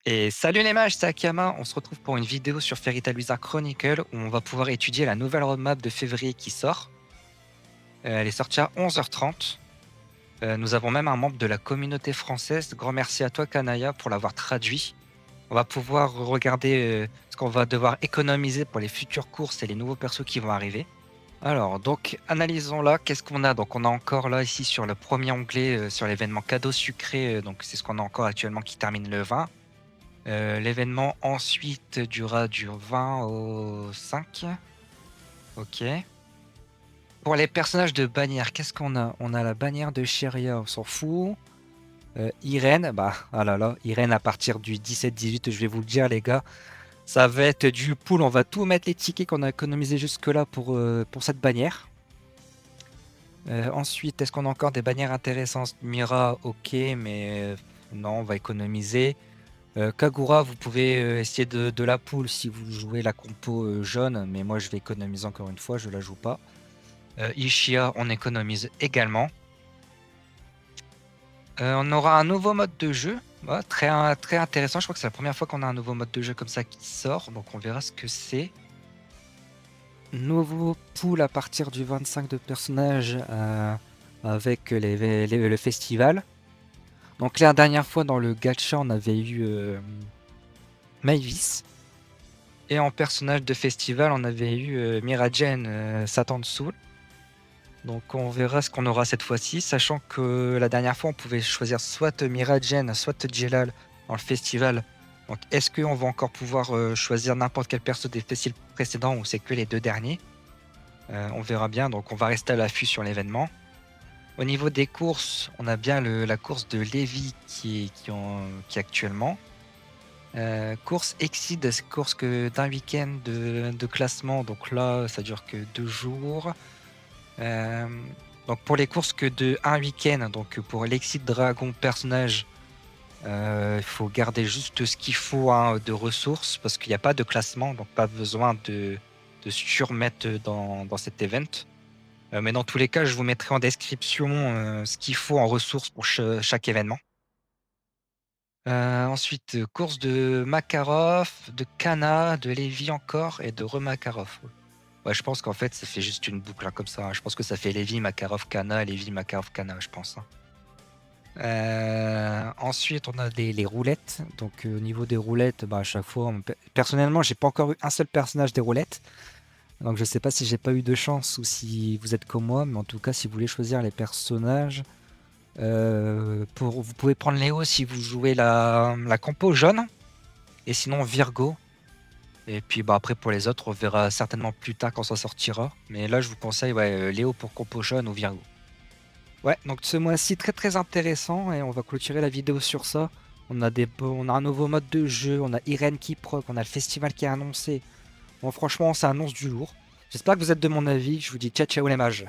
Et salut les mages, c'est Akama. On se retrouve pour une vidéo sur Fairy Tail Wizard Chronicle où on va pouvoir étudier la nouvelle roadmap de février qui sort. Elle est sortie à 11h30. Nous avons même un membre de la communauté française. Grand merci à toi, Kanaya, pour l'avoir traduit. On va pouvoir regarder ce qu'on va devoir économiser pour les futures courses et les nouveaux persos qui vont arriver. Alors, donc, analysons là. Qu'est-ce qu'on a? Donc, on a encore là, ici, sur le premier onglet, sur l'événement cadeau sucré. Donc, c'est ce qu'on a encore actuellement qui termine le 20. L'événement ensuite durera du 20 au 5. Ok. Pour les personnages de bannière, qu'est-ce qu'on a? On a la bannière de Sheria, on s'en fout. Irène, bah, ah là là, Irène à partir du 17-18, je vais vous le dire les gars, ça va être du pool, on va tout mettre les tickets qu'on a économisés jusque-là pour cette bannière. Ensuite, est-ce qu'on a encore des bannières intéressantes? Mira, ok, mais non, on va économiser. Kagura, vous pouvez essayer de la pool si vous jouez la compo jaune, mais moi je vais économiser encore une fois, je la joue pas. Ishia, on économise également. On aura un nouveau mode de jeu, ouais, très intéressant. Je crois que c'est la première fois qu'on a un nouveau mode de jeu comme ça qui sort, donc on verra ce que c'est. Nouveau pool à partir du 25 de personnages avec le festival. Donc la dernière fois dans le gacha, on avait eu Mavis. Et en personnage de festival, on avait eu Miragen Satan Soul. Donc on verra ce qu'on aura cette fois-ci, sachant que la dernière fois on pouvait choisir soit Miragen, soit Jelal dans le festival. Donc est-ce qu'on va encore pouvoir choisir n'importe quel perso des festivals précédents ou c'est que les deux derniers? On verra bien, donc on va rester à l'affût sur l'événement. Au niveau des courses, on a bien la course de Lévi qui est actuellement. Course Exceed, course d'un week-end de classement, donc là ça dure que 2 jours. Donc pour les courses que de un week-end, donc pour l'Exceed Dragon personnage, il faut garder juste ce qu'il faut de ressources parce qu'il n'y a pas de classement, donc pas besoin de surmettre dans cet event. Mais dans tous les cas, je vous mettrai en description ce qu'il faut en ressources pour chaque événement. Ensuite, course de Makarov, de Kana, de Lévi encore et de Remakarov. Ouais, je pense qu'en fait, ça fait juste une boucle comme ça. Je pense que ça fait Lévi, Makarov, Kana, Lévi, Makarov, Kana, je pense. Ensuite, on a les roulettes. Donc, au niveau des roulettes, à chaque fois, personnellement, j'ai pas encore eu un seul personnage des roulettes. Donc, je sais pas si j'ai pas eu de chance ou si vous êtes comme moi, mais en tout cas, si vous voulez choisir les personnages, vous pouvez prendre Léo si vous jouez la compo jaune, et sinon Virgo. Et puis après pour les autres, on verra certainement plus tard quand ça sortira. Mais là, je vous conseille Léo pour compo jaune ou Virgo. Ouais, donc ce mois-ci très intéressant et on va clôturer la vidéo sur ça. On a un nouveau mode de jeu, on a Irène qui proc, on a le festival qui est annoncé. Bon, franchement, ça annonce du lourd. J'espère que vous êtes de mon avis. Je vous dis ciao ciao les mages.